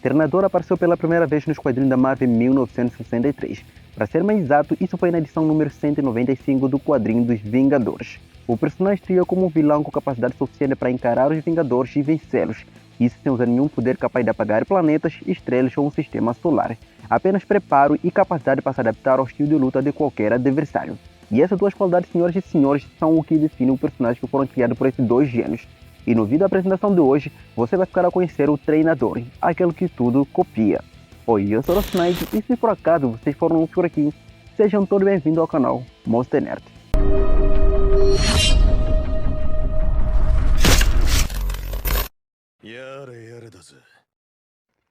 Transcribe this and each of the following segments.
Treinador apareceu pela primeira vez no quadrinho da Marvel em 1963. Para ser mais exato, isso foi na edição número 195 do quadrinho dos Vingadores. O personagem estreou como um vilão com capacidade suficiente para encarar os Vingadores e vencê-los, isso sem usar nenhum poder capaz de apagar planetas, estrelas ou um sistema solar. Apenas preparo e capacidade para se adaptar ao estilo de luta de qualquer adversário. E essas duas qualidades, senhoras e senhores, são o que define o personagem que foram criados por esses dois gênios. E no vídeo da apresentação de hoje, você vai ficar a conhecer o treinador, aquele que tudo copia. Oi, eu sou o Snake e se por acaso vocês foram por aqui, sejam todos bem-vindos ao canal Monster Nerd.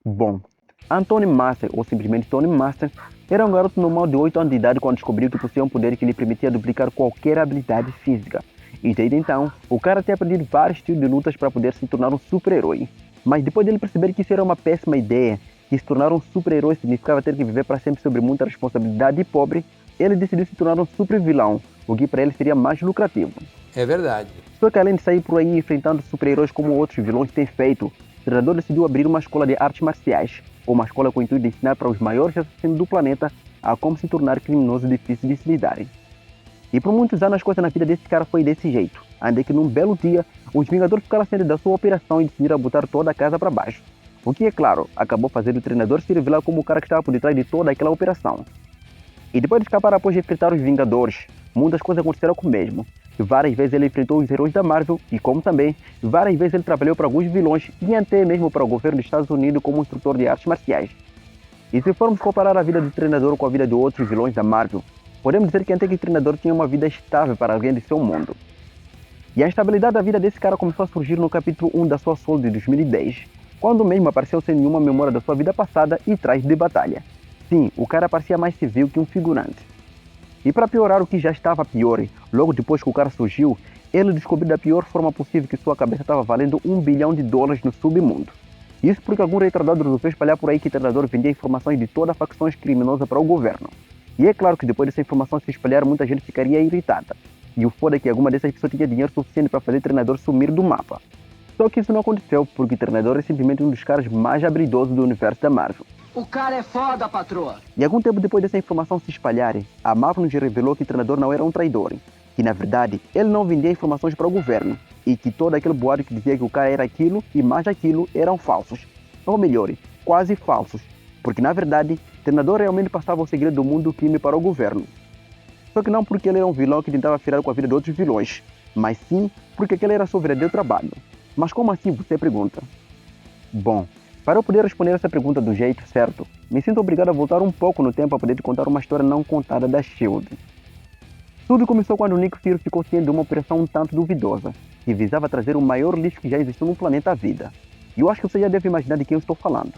Bom, Anthony Master, ou simplesmente Tony Master, era um garoto normal de 8 anos de idade quando descobriu que possuía um poder que lhe permitia duplicar qualquer habilidade física. E desde então, o cara tinha aprendido vários estilos de lutas para poder se tornar um super-herói. Mas depois dele perceber que isso era uma péssima ideia, que se tornar um super-herói significava ter que viver para sempre sobre muita responsabilidade e pobre, ele decidiu se tornar um super-vilão, o que para ele seria mais lucrativo. É verdade. Só que além de sair por aí enfrentando super-heróis como outros vilões têm feito, o treinador decidiu abrir uma escola de artes marciais, uma escola com o intuito de ensinar para os maiores assassinos do planeta a como se tornar criminoso difícil de se lidar. E por muitos anos as coisas na vida desse cara foi desse jeito, ainda que num belo dia, os Vingadores ficaram cientes da sua operação e decidiram botar toda a casa para baixo. O que, é claro, acabou fazendo o treinador se revelar como o cara que estava por detrás de toda aquela operação. E depois de escapar após enfrentar os Vingadores, muitas coisas aconteceram com o mesmo. Várias vezes ele enfrentou os heróis da Marvel e, como também, várias vezes ele trabalhou para alguns vilões e até mesmo para o governo dos Estados Unidos como instrutor de artes marciais. E se formos comparar a vida do treinador com a vida de outros vilões da Marvel, podemos dizer que até que o treinador tinha uma vida estável para alguém de seu mundo. E a instabilidade da vida desse cara começou a surgir no capítulo 1 da sua solo de 2010, quando mesmo apareceu sem nenhuma memória da sua vida passada e traje de batalha. Sim, o cara parecia mais civil que um figurante. E para piorar o que já estava pior, logo depois que o cara surgiu, ele descobriu da pior forma possível que sua cabeça estava valendo $1 bilhão no submundo. Isso porque algum retardado resolveu espalhar por aí que o treinador vendia informações de todas as facções criminosas para o governo. E é claro que depois dessa informação se espalhar, muita gente ficaria irritada. E o foda é que alguma dessas pessoas tinha dinheiro suficiente para fazer o treinador sumir do mapa. Só que isso não aconteceu porque o treinador é simplesmente um dos caras mais habilidosos do universo da Marvel. O cara é foda, patroa! E algum tempo depois dessa informação se espalhar, a Marvel nos revelou que o treinador não era um traidor, que na verdade ele não vendia informações para o governo, e que todo aquele boato que dizia que o cara era aquilo e mais aquilo eram falsos. Ou melhor, quase falsos, porque na verdade o treinador realmente passava o segredo do mundo do crime para o governo. Só que não porque ele era um vilão que tentava firar com a vida de outros vilões, mas sim porque aquele era seu verdadeiro trabalho. Mas como assim, você pergunta? Bom, para eu poder responder essa pergunta do jeito certo, me sinto obrigado a voltar um pouco no tempo para poder te contar uma história não contada da S.H.I.E.L.D. Tudo começou quando o Nick Fury ficou ciente de uma operação um tanto duvidosa, que visava trazer o maior lixo que já existiu no planeta à vida. E eu acho que você já deve imaginar de quem eu estou falando.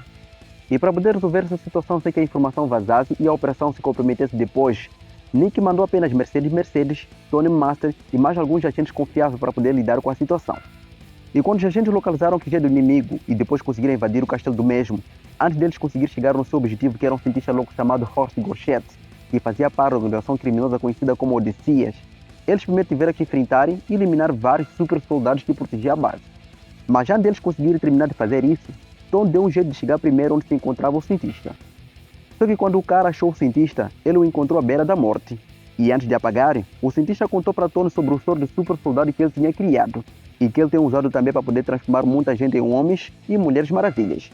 E para poder resolver essa situação sem que a informação vazasse e a operação se comprometesse depois, Nick mandou apenas Mercedes, Tony Master e mais alguns agentes confiáveis para poder lidar com a situação. E quando os agentes localizaram o QG do inimigo e depois conseguiram invadir o castelo do mesmo, antes deles conseguir chegar no seu objetivo, que era um cientista louco chamado Horst Gauchet, que fazia parte da organização criminosa conhecida como Odessias, eles primeiro tiveram que enfrentar e eliminar vários super soldados que protegiam a base. Mas antes deles conseguirem terminar de fazer isso, Tom deu um jeito de chegar primeiro onde se encontrava o cientista. Só que quando o cara achou o cientista, ele o encontrou à beira da morte. E antes de apagar, o cientista contou para Tony sobre o soro de super soldado que ele tinha criado, e que ele tem usado também para poder transformar muita gente em homens e mulheres maravilhas.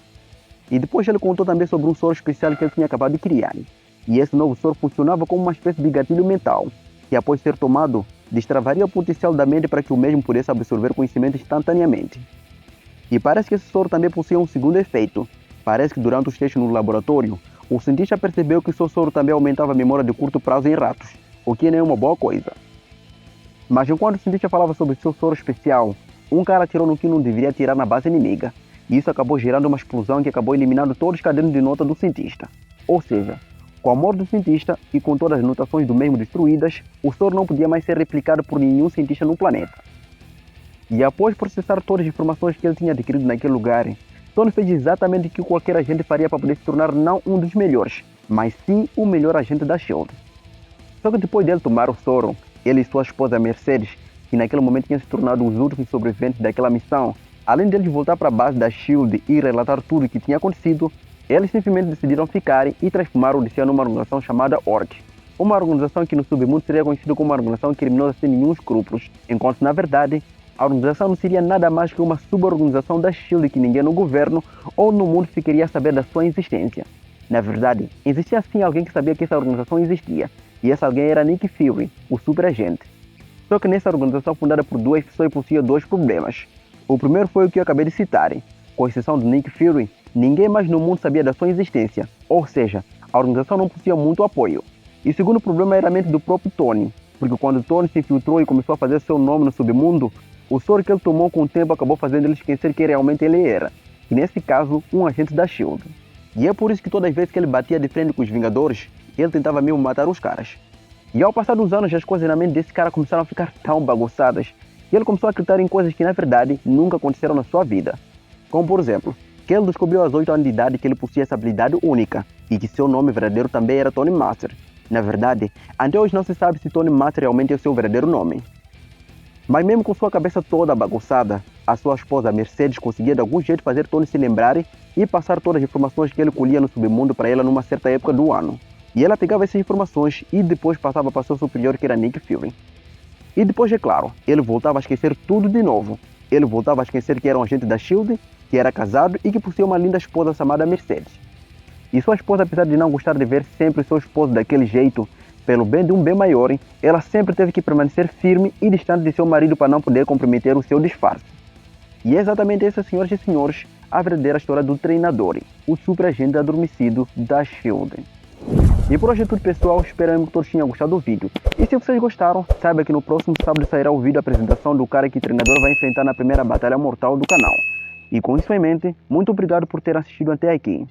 E depois ele contou também sobre um soro especial que ele tinha acabado de criar. E esse novo soro funcionava como uma espécie de gatilho mental, que após ser tomado, destravaria o potencial da mente para que o mesmo pudesse absorver conhecimento instantaneamente. E parece que esse soro também possuía um segundo efeito. Parece que durante os testes no laboratório, o cientista percebeu que o seu soro também aumentava a memória de curto prazo em ratos, o que não é uma boa coisa. Mas enquanto o cientista falava sobre seu soro especial, um cara atirou no que não deveria atirar na base inimiga, e isso acabou gerando uma explosão que acabou eliminando todos os cadernos de nota do cientista. Ou seja, com a morte do cientista e com todas as anotações do mesmo destruídas, o soro não podia mais ser replicado por nenhum cientista no planeta. E após processar todas as informações que ele tinha adquirido naquele lugar, Tony fez exatamente o que qualquer agente faria para poder se tornar não um dos melhores, mas sim o melhor agente da S.H.I.E.L.D. Só que depois dele tomar o soro, ele e sua esposa Mercedes, que naquele momento tinham se tornado os últimos sobreviventes daquela missão, Além deles voltar para a base da SHIELD e relatar tudo o que tinha acontecido, eles simplesmente decidiram ficar e transformar a Odisseia numa organização chamada ORC. Uma organização que no submundo seria conhecida como uma organização criminosa sem nenhum escrúpulos, enquanto na verdade a organização não seria nada mais que uma suborganização da SHIELD que ninguém no governo ou no mundo se queria saber da sua existência. Na verdade, existia sim alguém que sabia que essa organização existia, e esse alguém era Nick Fury, o super agente. Só que nessa organização fundada por duas pessoas possuía dois problemas. O primeiro foi o que eu acabei de citar. Com exceção do Nick Fury, ninguém mais no mundo sabia da sua existência, ou seja, a organização não possuía muito apoio. E o segundo problema era a mente do próprio Tony, porque quando Tony se infiltrou e começou a fazer seu nome no submundo, o soro que ele tomou com o tempo acabou fazendo ele esquecer quem realmente ele era, e nesse caso, um agente da SHIELD. E é por isso que todas as vezes que ele batia de frente com os Vingadores, ele tentava mesmo matar os caras. E ao passar dos anos, as coisas na mente desse cara começaram a ficar tão bagunçadas, e ele começou a acreditar em coisas que na verdade nunca aconteceram na sua vida. Como por exemplo, que ele descobriu aos 8 anos de idade que ele possuía essa habilidade única, e que seu nome verdadeiro também era Tony Master. Na verdade, até hoje não se sabe se Tony Master realmente é o seu verdadeiro nome. Mas mesmo com sua cabeça toda bagunçada, a sua esposa Mercedes conseguia de algum jeito fazer Tony se lembrar e passar todas as informações que ele colhia no submundo para ela numa certa época do ano. E ela pegava essas informações e depois passava para seu superior, que era Nick Fury. E depois, é claro, ele voltava a esquecer tudo de novo. Ele voltava a esquecer que era um agente da SHIELD, que era casado e que possuía uma linda esposa chamada Mercedes. E sua esposa, apesar de não gostar de ver sempre seu esposo daquele jeito, pelo bem de um bem maior, ela sempre teve que permanecer firme e distante de seu marido para não poder comprometer o seu disfarce. E é exatamente essa, senhoras e senhores, a verdadeira história do treinador, o super agente adormecido da SHIELD. E por hoje é tudo, pessoal, esperamos que todos tenham gostado do vídeo. E se vocês gostaram, saiba que no próximo sábado sairá o vídeo da apresentação do cara que o treinador vai enfrentar na primeira batalha mortal do canal. E com isso em mente, muito obrigado por ter assistido até aqui.